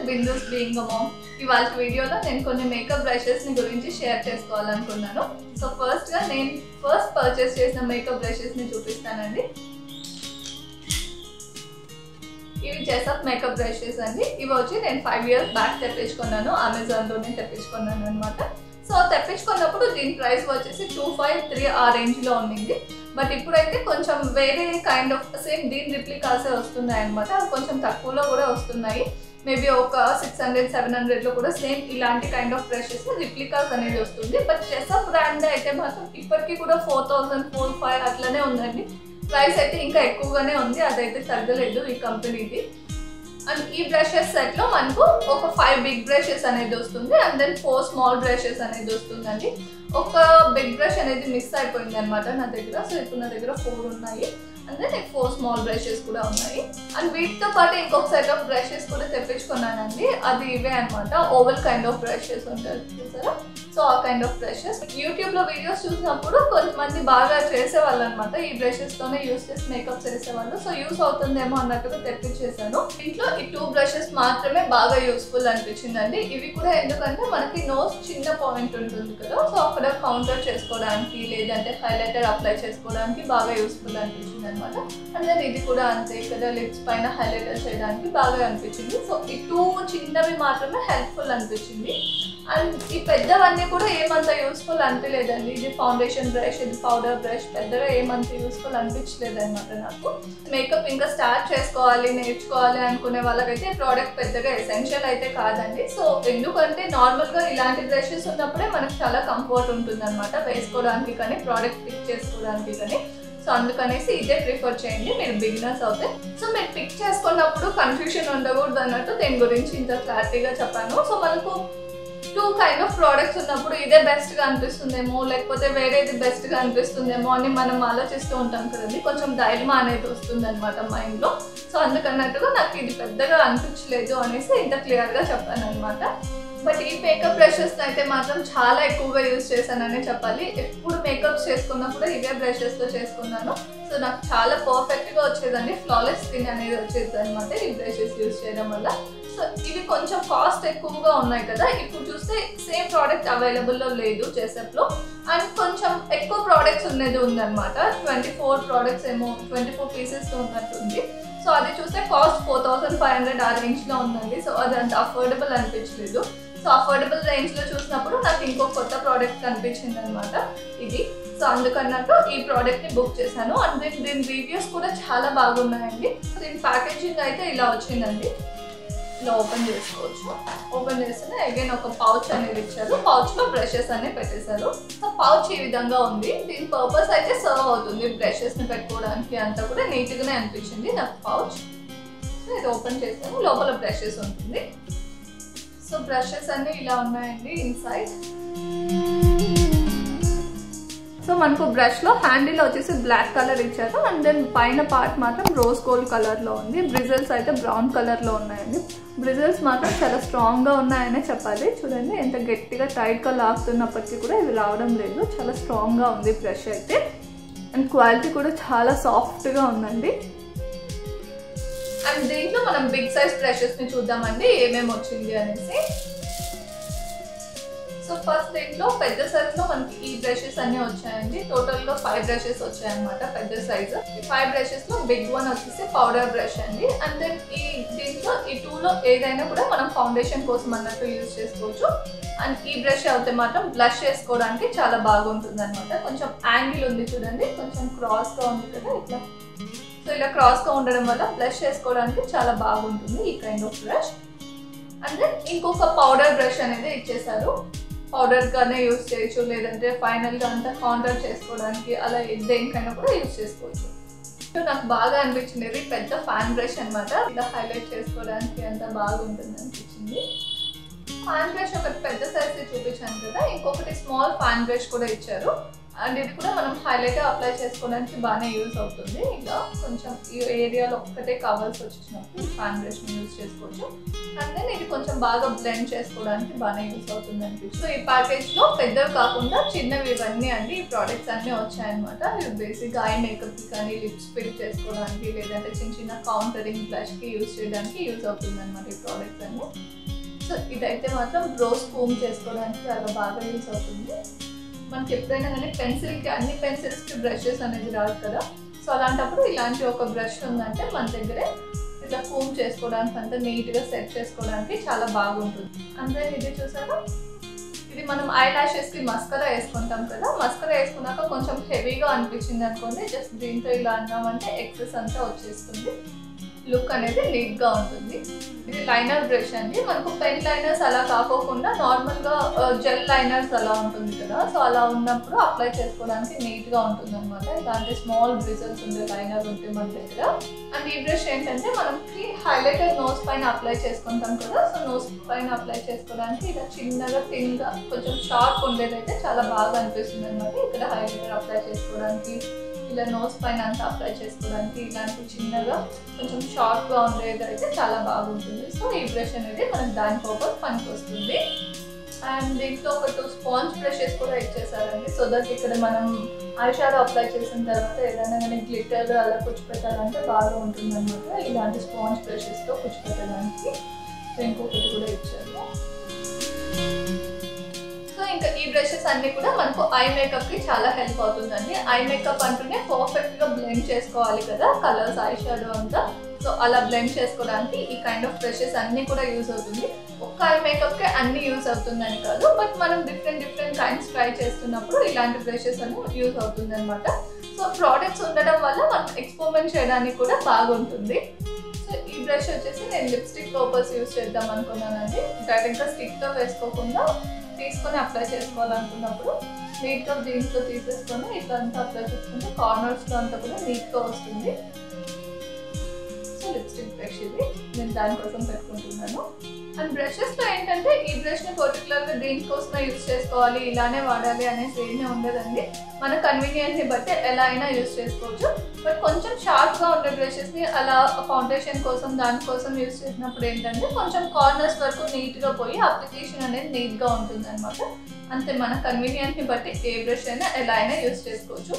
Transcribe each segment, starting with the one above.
Bindu's being a ma'am. ఇవాళ వీడియోలో నేను కొన్ని మేకప్ బ్రషెస్ని గురించి షేర్ చేసుకోవాలనుకున్నాను. సో ఫస్ట్గా నేను పర్చేస్ చేసిన మేకప్ బ్రషెస్ని చూపిస్తానండి. ఇవి జెసప్ మేకప్ బ్రషెస్ అండి. ఇవి వచ్చి నేను 5 years బ్యాక్ తెప్పించుకున్నాను, అమెజాన్లోనే తెప్పించుకున్నాను అనమాట. సో తెప్పించుకున్నప్పుడు దీని ప్రైస్ వచ్చేసి 253 ఆ రేంజ్లో ఉండింది. బట్ ఇప్పుడైతే కొంచెం వేరే కైండ్ ఆఫ్ సేమ్ దీని రిప్లికాసే వస్తున్నాయి అనమాట. అవి కొంచెం తక్కువలో కూడా వస్తున్నాయి. మేబీ ఒక 600-700లో కూడా సేమ్ ఇలాంటి కైండ్ ఆఫ్ బ్రషెస్ రిప్లికాస్ అనేది వస్తుంది. బట్ జెసప్ బ్రాండ్ అయితే మాత్రం ఇప్పటికీ కూడా 4000, 4500 అట్లనే ఉందండి. ప్రైస్ అయితే ఇంకా ఎక్కువగానే ఉంది, అదైతే తగ్గలేదు ఈ కంపెనీది. అండ్ ఈ బ్రషెస్ సెట్లో మనకు ఒక 5 బిగ్ బ్రషెస్ అనేది వస్తుంది అండ్ దెన్ 4 స్మాల్ బ్రషెస్ అనేది వస్తుందండి. ఒక బిగ్ బ్రష్ అనేది మిస్ అయిపోయింది అనమాట నా దగ్గర. సో ఇప్పుడు నా దగ్గర 4 ఉన్నాయి అండ్ దెన్ 4 స్మాల్ బ్రషెస్ కూడా ఉన్నాయి. అండ్ వీటితో పాటు ఇంకొక సెట్ ఆఫ్ బ్రషెస్ కూడా తెప్పించుకున్నానండి. అది ఇవే అనమాట, ఓవల్ కైండ్ ఆఫ్ బ్రషెస్ ఉంటాయి చూసారా. సో ఆ కైండ్ ఆఫ్ బ్రషెస్ యూట్యూబ్లో వీడియోస్ చూసినప్పుడు కొంతమంది బాగా చేసేవాళ్ళు అనమాట. ఈ బ్రషెస్తోనే యూస్ చేసి మేకప్ చేసేవాళ్ళు. సో యూస్ అవుతుందేమో అన్నట్టుగా తెప్పించేసాను. ఇంట్లో ఈ 2 బ్రషెస్ మాత్రమే బాగా యూస్ఫుల్ అనిపించిందండి. ఇవి కూడా ఎందుకంటే మనకి నోస్ చిన్న పాయింట్ ఉంటుంది కదా, సో అక్కడ కౌంటర్ చేసుకోవడానికి లేదంటే హైలైటర్ అప్లై చేసుకోవడానికి బాగా యూస్ఫుల్ అనిపించింది అనమాట. అండ్ దెన్ ఇది కూడా అంతే కదా, లిప్స్ పైన హైలైటర్ చేయడానికి బాగా అనిపించింది. సో ఈ 2 చిన్నవి మాత్రమే హెల్ప్ఫుల్ అనిపించింది. అండ్ ఈ పెద్దవన్నీ కూడా ఏమంత యూస్ఫుల్ అనిపించలేదండి. ఇది ఫౌండేషన్ బ్రష్, ఇది పౌడర్ బ్రష్, పెద్దగా ఏమంత యూస్ఫుల్ అనిపించలేదు అనమాట నాకు. మేకప్ ఇంకా స్టార్ట్ చేసుకోవాలి, నేర్చుకోవాలి అనుకునే వాళ్ళకైతే ప్రోడక్ట్ పెద్దగా ఎసెన్షియల్ అయితే కాదండి. సో ఎందుకంటే నార్మల్గా ఇలాంటి బ్రషెస్ ఉన్నప్పుడే మనకు చాలా కంఫర్ట్ ఉంటుంది అనమాట, వేసుకోవడానికి కానీ ప్రోడక్ట్ పిక్ చేసుకోవడానికి కానీ. సో అందుకనేసి ఇదే ప్రిఫర్ చేయండి మీరు బిగినర్స్ అవుతే. సో మీరు పిక్ చేసుకున్నప్పుడు కన్ఫ్యూషన్ ఉండకూడదు అన్నట్టు దీని గురించి ఇంత క్లారిటీగా చెప్పాను. సో మనకు 2 కైండ్ ఆఫ్ ప్రోడక్ట్స్ ఉన్నప్పుడు ఇదే బెస్ట్గా అనిపిస్తుందేమో లేకపోతే వేరేది బెస్ట్గా అనిపిస్తుందేమో అని మనం ఆలోచిస్తూ ఉంటాం కదండి. కొంచెం ధైర్యం అనేది వస్తుంది అనమాట మైండ్లో. సో అందుకన్నట్టుగా నాకు ఇది పెద్దగా అనిపించలేదు అనేసి ఇంత క్లియర్గా చెప్పాను అనమాట. బట్ ఈ మేకప్ బ్రషెస్ అయితే మాత్రం చాలా ఎక్కువగా యూజ్ చేశాననే చెప్పాలి. ఎప్పుడు మేకప్స్ చేసుకున్నప్పుడు ఇవే బ్రషెస్తో చేసుకున్నాను. సో నాకు చాలా పర్ఫెక్ట్గా వచ్చేదండి, ఫ్లాలెస్ స్కిన్ అనేది వచ్చేది అనమాట ఈ బ్రషెస్ యూజ్ చేయడం వల్ల. సో ఇవి కొంచెం కాస్ట్ ఎక్కువగా ఉన్నాయి కదా, ఇప్పుడు చూస్తే సేమ్ ప్రోడక్ట్ అవైలబుల్లో లేదు జెసప్లో. అండ్ కొంచెం ఎక్కువ ప్రోడక్ట్స్ ఉన్నది ఉందన్నమాట, 24 ప్రోడక్ట్స్ ఏమో 24 పీసెస్తో ఉన్నట్టుంది. సో అది చూస్తే కాస్ట్ 4500 ఆ రేంజ్లో ఉందండి. సో అది అంత అఫోర్డబుల్ అనిపించలేదు. సో అఫోర్డబుల్ రేంజ్లో చూసినప్పుడు నాకు ఇంకో కొత్త ప్రోడక్ట్ కనిపించింది అనమాట ఇది. సో అందుకన్నట్టు ఈ ప్రోడక్ట్ని బుక్ చేశాను. అండ్ దీని రివ్యూస్ కూడా చాలా బాగున్నాయండి. దీని ప్యాకేజింగ్ అయితే ఇలా వచ్చిందండి, ఇలా ఓపెన్ చేసుకోవచ్చు. ఓపెన్ చేస్తేనే అగైన్ ఒక పౌచ్ అనేది ఇచ్చారు, పౌచ్లో బ్రషెస్ అన్ని పెట్టేశారు. సో పౌచ్ ఈ విధంగా ఉంది. దీని పర్పస్ అయితే సర్వ్ అవుతుంది బ్రషెస్ని పెట్టుకోవడానికి, అంతా కూడా నీట్గానే అనిపించింది నాకు పౌచ్. సో ఇది ఓపెన్ చేస్తాను, లోపల బ్రషెస్ ఉంటుంది. సో బ్రషెస్ అన్నీ ఇలా ఉన్నాయండి ఇన్సైడ్. సో మనకు బ్రష్లో హ్యాండిల్ వచ్చేసి బ్లాక్ కలర్ ఇచ్చారు అండ్ దెన్ పైన పార్ట్ మాత్రం రోజ్ గోల్డ్ కలర్లో ఉంది. బ్రిజల్స్ అయితే బ్రౌన్ కలర్లో ఉన్నాయండి. బ్రిజల్స్ మాత్రం చాలా స్ట్రాంగ్గా ఉన్నాయనే చెప్పాలి. చూడండి ఎంత గట్టిగా టైట్గా లాగుతున్నప్పటికీ కూడా ఇవి రావడం లేదు, చాలా స్ట్రాంగ్గా ఉంది బ్రష్ అయితే. అండ్ క్వాలిటీ కూడా చాలా సాఫ్ట్గా ఉందండి. అండ్ దీంట్లో మనం బిగ్ సైజ్ బ్రషెస్ని చూద్దామండి ఏమేమి వచ్చింది అనేసి. సో ఫస్ట్ దీంట్లో పెద్ద సైజ్లో మనకి ఈ బ్రషెస్ అన్నీ వచ్చాయండి. టోటల్గా 5 బ్రషెస్ వచ్చాయన్నమాట పెద్ద సైజు. ఈ 5 బ్రషెస్లో బిగ్ వన్ వచ్చేసి పౌడర్ బ్రష్ అండి. అండ్ దెన్ దీంట్లో ఈ 2లో ఏదైనా కూడా మనం ఫౌండేషన్ కోసం అన్నట్టు యూజ్ చేసుకోవచ్చు. అండ్ ఈ బ్రష్ అయితే మాత్రం బ్లష్ చేసుకోవడానికి చాలా బాగుంటుంది అనమాట. కొంచెం యాంగిల్ ఉంది చూడండి, కొంచెం క్రాస్గా ఉంది కదా ఇట్లా. సో ఇలా క్రాస్గా ఉండడం వల్ల బ్లష్ చేసుకోవడానికి చాలా బాగుంటుంది ఈ kind of brush. And then ఇంకొక పౌడర్ బ్రష్ అనేది ఇచ్చేసారు. పౌడర్గానే యూజ్ చేయొచ్చు లేదంటే ఫైనల్గా అంతా కాంటర్ చేసుకోవడానికి అలా దేనికైనా కూడా యూజ్ చేసుకోవచ్చు. సో నాకు బాగా అనిపించింది పెద్ద ఫ్యాన్ బ్రష్ అనమాట, ఇలా హైలైట్ చేసుకోవడానికి అంత బాగుంటుంది అనిపించింది. ఫ్యాన్ బ్రష్ ఒకటి పెద్ద సైజ్ చూపించాను కదా, ఇంకొకటి స్మాల్ ఫ్యాన్ బ్రష్ కూడా ఇచ్చారు. అండ్ ఇది కూడా మనం హైలైటర్ అప్లై చేసుకోవడానికి బాగానే యూజ్ అవుతుంది. ఇలా కొంచెం ఈ ఏరియాలో ఒక్కటే కావాల్సి వచ్చినప్పుడు ఈ ఫ్యాన్ బ్రష్ని యూజ్ చేసుకోవచ్చు. అండ్ దెన్ ఇది కొంచెం బాగా బ్లెండ్ చేసుకోవడానికి బాగానే యూజ్ అవుతుంది అనిపించి. సో ఈ ప్యాకేజ్లో పెద్దవి కాకుండా చిన్నవి ఇవన్నీ అండి ఈ ప్రోడక్ట్స్ అన్నీ వచ్చాయన్నమాట. ఇవి బేసిక్గా ఐ మేకప్కి కానీ లిప్స్ ఫిల్ చేసుకోవడానికి లేదంటే చిన్న చిన్న కౌంటరింగ్ బ్లష్కి యూజ్ చేయడానికి యూజ్ అవుతుంది అనమాట ఈ ప్రోడక్ట్స్ అన్నీ. సో ఇదైతే మాత్రం బ్రోస్ ఫోమ్ చేసుకోవడానికి చాలా బాగా యూజ్ అవుతుంది. మనకి ఎప్పుడైనా కానీ పెన్సిల్కి అన్ని పెన్సిల్స్కి బ్రషెస్ అనేది రాదు కదా. సో అలాంటప్పుడు ఇలాంటి ఒక బ్రష్ ఉందంటే మన దగ్గరే ఇట్లా ఫోమ్ చేసుకోవడానికి అంతా నీట్గా సెట్ చేసుకోవడానికి చాలా బాగుంటుంది. అంటే ఇది చూసారా, ఇది మనం ఐ లాషెస్కి మస్కరా వేసుకుంటాం కదా. మస్కరా వేసుకున్నాక కొంచెం హెవీగా అనిపించింది అనుకోండి, జస్ట్ దీంతో ఇలా అన్నామంటే ఎక్సెస్ అంతా వచ్చేస్తుంది, లుక్ అనేది నీట్గా ఉంటుంది. ఇది లైనర్ బ్రష్ అండి. మనకు పెన్ లైనర్స్ అలా కాకోకుండా నార్మల్గా జెల్ లైనర్స్ అలా ఉంటుంది కదా. సో అలా ఉన్నప్పుడు అప్లై చేసుకోవడానికి నీట్గా ఉంటుంది అనమాట. ఇలాంటి స్మాల్ బ్రిజల్స్ ఉండే లైనర్ ఉంటే మన దగ్గర. అండ్ ఈ బ్రష్ ఏంటంటే మనకి హైలైటర్ నోస్ పైన అప్లై చేసుకుంటాం కదా. సో నోస్ పైన అప్లై చేసుకోవడానికి ఇలా చిన్నగా థిన్గా కొంచెం షార్ప్ ఉండేదైతే చాలా బాగా అనిపిస్తుంది అనమాట. ఇక్కడ హైలైటర్ అప్లై చేసుకోవడానికి, ఇలా నోస్ పైన అంతా అప్లై చేసుకోవడానికి ఇలాంటి చిన్నగా కొంచెం షార్ప్గా ఉండేది అయితే చాలా బాగుంటుంది. సో ఈ బ్రష్ అనేది మనకు దాని పర్పస్ పనికి వస్తుంది. అండ్ దీంట్లో ఒక 2 స్పాంజ్ బ్రషెస్ కూడా ఇచ్చేసారండి. సో దట్ ఇక్కడ మనం ఐ షాడో అప్లై చేసిన తర్వాత ఏదైనా కానీ గ్లిటర్ అలా కూర్చోపెట్టాలంటే బాగా ఉంటుంది అనమాట. ఇలాంటి స్పాంజ్ బ్రషెస్తో కూర్చోపెట్టడానికి ఇంకొకటి కూడా ఇచ్చారు. సో ఇంకా ఈ బ్రషెస్ అన్నీ కూడా మనకు ఐ మేకప్కి చాలా హెల్ప్ అవుతుందండి. ఐ మేకప్ అంటూనే పర్ఫెక్ట్గా బ్లెండ్ చేసుకోవాలి కదా కలర్స్, ఐ షాడో అంతా. సో అలా బ్లెండ్ చేసుకోవడానికి ఈ కైండ్ ఆఫ్ బ్రషెస్ అన్నీ కూడా యూజ్ అవుతుంది. ఒక్క ఐ మేకప్కే అన్నీ యూజ్ అవుతుందని కాదు, బట్ మనం డిఫరెంట్ కైండ్స్ ట్రై చేస్తున్నప్పుడు ఇలాంటి బ్రషెస్ అన్ని యూజ్ అవుతుంది అనమాట. సో ప్రోడక్ట్స్ ఉండడం వల్ల మనం ఎక్స్పెరిమెంట్ చేయడానికి కూడా బాగుంటుంది. సో ఈ బ్రష్ వచ్చేసి నేను లిప్స్టిక్ పర్పస్ యూజ్ చేద్దాం అనుకున్నానండి. డైరెక్ట్గా స్టిక్తో వేసుకోకుండా తీసుకొని అప్లై చేసుకోవాలనుకున్నప్పుడు నీట్గా దీంట్లో తీసేసుకొని ఇట్లా అంతా అప్లై చేసుకుంటే కార్నర్స్లో అంతా కూడా నీట్గా వస్తుంది. సో లిప్స్టిక్ బ్రష్ ఇది నేను దానికోసం పెట్టుకుంటున్నాను. అండ్ బ్రషెస్లో ఏంటంటే ఈ బ్రష్ని పర్టికులర్గా దీనికోసమే యూజ్ చేసుకోవాలి, ఇలానే వాడాలి అనేసి ఏమీ ఉండదండి. మన కన్వీనియన్స్ని బట్టి ఎలా అయినా యూజ్ చేసుకోవచ్చు. బట్ కొంచెం షార్ప్గా ఉండే బ్రషెస్ని అలా ఫౌండేషన్ కోసం దానికోసం యూజ్ చేసినప్పుడు ఏంటంటే కొంచెం కార్నర్స్ వరకు నీట్గా పోయి అప్లికేషన్ అనేది నీట్గా ఉంటుంది అనమాట. అంతే, మన కన్వీనియన్స్ని బట్టి ఏ బ్రష్ అయినా ఎలా అయినా యూజ్ చేసుకోవచ్చు.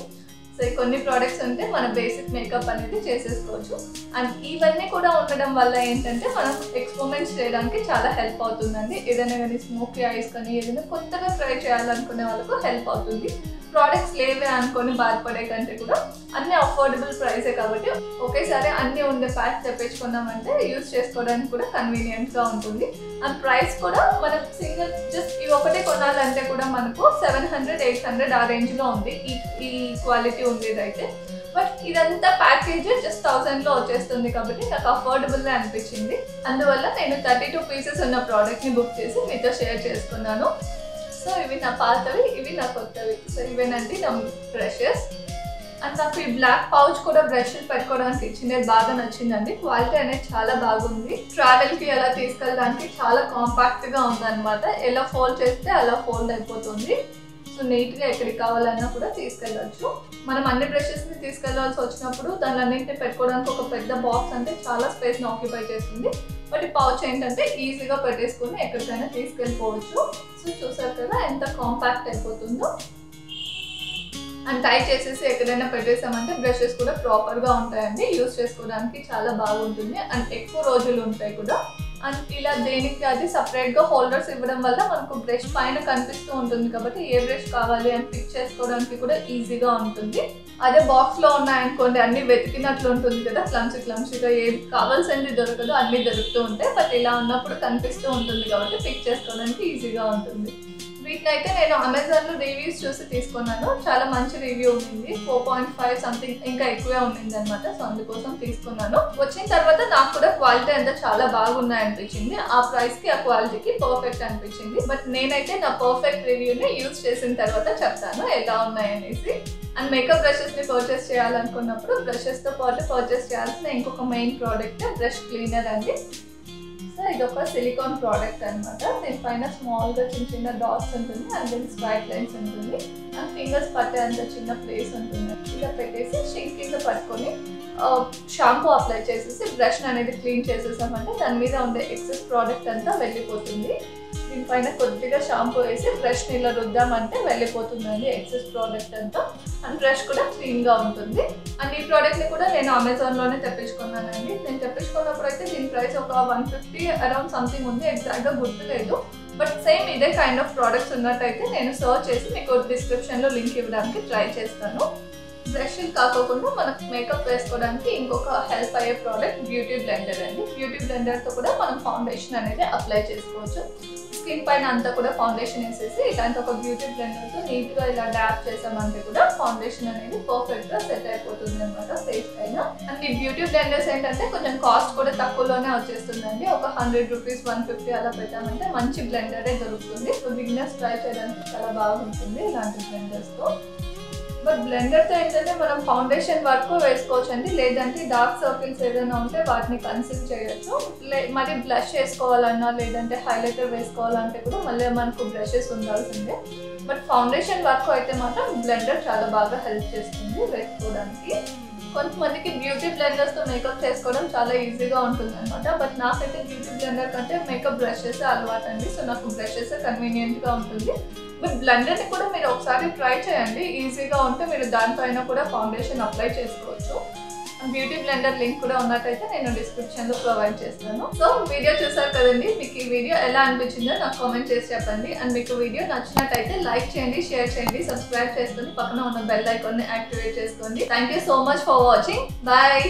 సో కొన్ని ప్రోడక్ట్స్ ఉంటే మన బేసిక్ మేకప్ అనేది చేసేసుకోవచ్చు. అండ్ ఇవన్నీ కూడా ఉండడం వల్ల ఏంటంటే మనం ఎక్స్పెరిమెంట్స్ చేయడానికి చాలా హెల్ప్ అవుతుందండి. ఏదైనా కానీ స్మోకీ ఐస్ కానీ ఏదైనా కొత్తగా ట్రై చేయాలనుకునే వాళ్ళకు హెల్ప్ అవుతుంది. ప్రోడక్ట్స్ లేవే అనుకొని బాధపడే కంటే కూడా అన్ని అఫోర్డబుల్ ప్రైసే కాబట్టి ఒకేసారి అన్నీ ఉండే ప్యాక్ తెప్పించుకున్నామంటే యూజ్ చేసుకోవడానికి కూడా కన్వీనియంట్గా ఉంటుంది. అండ్ ప్రైస్ కూడా మనం సింగిల్ జస్ట్ ఇవి ఒకటే కొనాలంటే కూడా మనకు 700-800 ఆ రేంజ్లో ఉంది ఈ క్వాలిటీ ఉండేదైతే. బట్ ఇదంతా ప్యాకేజ్ జస్ట్ 1000లో వచ్చేస్తుంది కాబట్టి నాకు అఫోర్డబుల్గా అనిపించింది. అందువల్ల నేను 32 పీసెస్ ఉన్న ప్రోడక్ట్ని బుక్ చేసి మీతో షేర్ చేసుకున్నాను. సో ఇవి నా పాతవి, ఇవి నా కొత్తవి. సో ఇవేనండి నా బ్రషెస్. అండ్ నాకు ఈ బ్లాక్ పౌచ్ కూడా బ్రషెస్ పెట్టుకోవడానికి ఇచ్చింది బాగా నచ్చిందండి. క్వాలిటీ అనేది చాలా బాగుంది. ట్రావెల్కి అలా తీసుకెళ్ళడానికి చాలా కాంపాక్ట్గా ఉందన్నమాట. ఎలా ఫోల్డ్ చేస్తే అలా ఫోల్డ్ అయిపోతుంది. సో నీట్గా ఎక్కడికి కావాలన్నా కూడా తీసుకెళ్ళవచ్చు. మనం అన్ని బ్రషెస్ని తీసుకెళ్లాల్సి వచ్చినప్పుడు దాని అన్నింటినీ పెట్టుకోవడానికి ఒక పెద్ద బాక్స్ అంటే చాలా స్పేస్ని ఆక్యుపై చేస్తుంది. బట్ ఈ పౌచ్ ఏంటంటే ఈజీగా పెట్టేసుకుని ఎక్కడికైనా తీసుకెళ్ళిపోవచ్చు. సో చూసారు కదా ఎంత కాంపాక్ట్ అయిపోతుందో. అండ్ టై చేసేసి ఎక్కడైనా పెట్టేసామంటే బ్రషెస్ కూడా ప్రాపర్గా ఉంటాయండి. యూజ్ చేసుకోవడానికి చాలా బాగుంటుంది అండ్ ఎక్కువ రోజులు ఉంటాయి కూడా. అండ్ ఇలా దేనికి అది సపరేట్గా హోల్డర్స్ ఇవ్వడం వల్ల మనకు బ్రష్ పైన కనిపిస్తూ ఉంటుంది కాబట్టి ఏ బ్రష్ కావాలి అని పిక్ చేసుకోవడానికి కూడా ఈజీగా ఉంటుంది. అదే బాక్స్లో ఉన్నాయనుకోండి అన్నీ వెతికినట్లు ఉంటుంది కదా, క్లమ్సీగా ఏది కావాల్సింది దొరకదు, అన్నీ దొరుకుతూ ఉంటాయి. బట్ ఇలా ఉన్నప్పుడు కనిపిస్తూ ఉంటుంది కాబట్టి పిక్ చేసుకోవడానికి ఈజీగా ఉంటుంది. వీటిని అయితే నేను అమెజాన్లో రివ్యూస్ చూసి తీసుకున్నాను. చాలా మంచి రివ్యూ ఉంది, 4.5 సంథింగ్ ఇంకా ఎక్కువే ఉండింది అనమాట. సో అందుకోసం తీసుకున్నాను. వచ్చిన తర్వాత నాకు కూడా క్వాలిటీ అంతా చాలా బాగున్నాయి అనిపించింది. ఆ ప్రైస్కి ఆ క్వాలిటీకి పర్ఫెక్ట్ అనిపించింది. బట్ నేనైతే నా పర్ఫెక్ట్ రివ్యూని యూజ్ చేసిన తర్వాత చెప్తాను ఎలా ఉన్నాయనేసి. అండ్ మేకప్ బ్రషెస్ని పర్చేస్ చేయాలనుకున్నప్పుడు బ్రషెస్తో పాటు పర్చేస్ చేయాల్సిన ఇంకొక మెయిన్ ప్రోడక్ట్ బ్రష్ క్లీనర్ అండి. సో ఇది ఒక సిలికాన్ ప్రోడక్ట్ అనమాట. దీనిపైన స్మాల్గా చిన్న చిన్న డాట్స్ ఉంటుంది అండ్ దెన్ స్ట్రైట్ లైన్స్ ఉంటుంది అండ్ ఫింగర్స్ పట్టే అంత చిన్న ప్లేస్ ఉంటుంది. ఇలా పెట్టేసి షింక్ కింద పట్టుకొని షాంపూ అప్లై చేసేసి బ్రష్ అనేది క్లీన్ చేసేసామంటే దాని మీద ఉండే ఎక్సెస్ ప్రోడక్ట్ అంతా వెళ్ళిపోతుంది. దీనిపైన కొద్దిగా షాంపూ వేసి బ్రష్ ఇలా రుద్దామంటే వెళ్ళిపోతుందండి ఎక్సెస్ ప్రోడక్ట్ అంతా అండ్ బ్రష్ కూడా క్లీన్గా ఉంటుంది. అండ్ ఈ ప్రోడక్ట్ని కూడా నేను అమెజాన్లోనే తెప్పించుకున్నానండి. నేను తెప్పించుకున్నప్పుడు అయితే దీని ప్రైస్ ఒక 150 అరౌండ్ సంథింగ్ ఉంది, ఎగ్జాక్ట్గా గుర్తులేదు. బట్ సేమ్ ఇదే కైండ్ ఆఫ్ ప్రోడక్ట్స్ ఉన్నట్టయితే నేను సర్చ్ చేసి మీకు డిస్క్రిప్షన్లో లింక్ ఇవ్వడానికి ట్రై చేస్తాను. బ్రష్లు కాకుండా మనకు మేకప్ వేసుకోవడానికి ఇంకొక హెల్ప్ అయ్యే ప్రోడక్ట్ బ్యూటీ బ్లెండర్ అండి. బ్యూటీ బ్లెండర్తో కూడా మనం ఫౌండేషన్ అనేది అప్లై చేసుకోవచ్చు. స్కిన్ పైన అంతా కూడా ఫౌండేషన్ వేసేసి ఇలాంటి ఒక బ్యూటీ బ్లెండర్తో నీట్గా ఇలా డ్యాప్ చేసామంటే కూడా ఫౌండేషన్ అనేది పర్ఫెక్ట్గా సెట్ అయిపోతుంది అనమాట ఫేస్ పైన. అండ్ ఈ బ్యూటీ బ్లెండర్స్ ఏంటంటే కొంచెం కాస్ట్ కూడా తక్కువలోనే వచ్చేస్తుందండి. ఒక 100 రూపీస్ 150 అలా పెట్టామంటే మంచి బ్లెండరే దొరుకుతుంది. సో బిగినర్స్ ట్రై చేయడానికి చాలా బాగుంటుంది ఇలాంటి బ్లెండర్స్తో. బట్ బ్లెండర్తో ఏంటంటే మనం ఫౌండేషన్ వరకు వేసుకోవచ్చు అండి, లేదంటే డార్క్ సర్కిల్స్ ఏదైనా ఉంటే వాటిని కన్సీల్ చేయొచ్చు. మరి బ్లష్ వేసుకోవాలన్నా లేదంటే హైలైటర్ వేసుకోవాలంటే కూడా మళ్ళీ మనకు బ్రషెస్ ఉండాల్సిందే. బట్ ఫౌండేషన్ వరకు అయితే మాత్రం బ్లెండర్ చాలా బాగా హెల్ప్ చేస్తుంది వేసుకోవడానికి. కొంతమందికి బ్యూటీ బ్లెండర్స్తో మేకప్ చేసుకోవడం చాలా ఈజీగా ఉంటుంది అనమాట. బట్ నాకైతే బ్యూటీ బ్లెండర్ కంటే మేకప్ బ్రషెస్ అలవాటు అండి. సో నాకు బ్రషెస్ కన్వీనియంట్గా ఉంటుంది. బట్ బ్లెండర్ని కూడా మీరు ఒకసారి ట్రై చేయండి, ఈజీగా ఉంటే మీరు దానిపైన కూడా ఫౌండేషన్ అప్లై చేసుకోవచ్చు. బ్యూటీ బ్లెండర్ లింక్ కూడా ఉన్నట్టయితే నేను డిస్క్రిప్షన్లో ప్రొవైడ్ చేస్తాను. సో వీడియో చూసారు కదండి, మీకు ఈ వీడియో ఎలా అనిపించిందో నాకు కామెంట్ చేసి చెప్పండి. అండ్ మీకు వీడియో నచ్చినట్టయితే లైక్ చేయండి, షేర్ చేయండి, సబ్స్క్రైబ్ చేసుకొని పక్కన ఉన్న బెల్ ఐకాన్ని యాక్టివేట్ చేసుకోండి. Thank you so much for watching. Bye.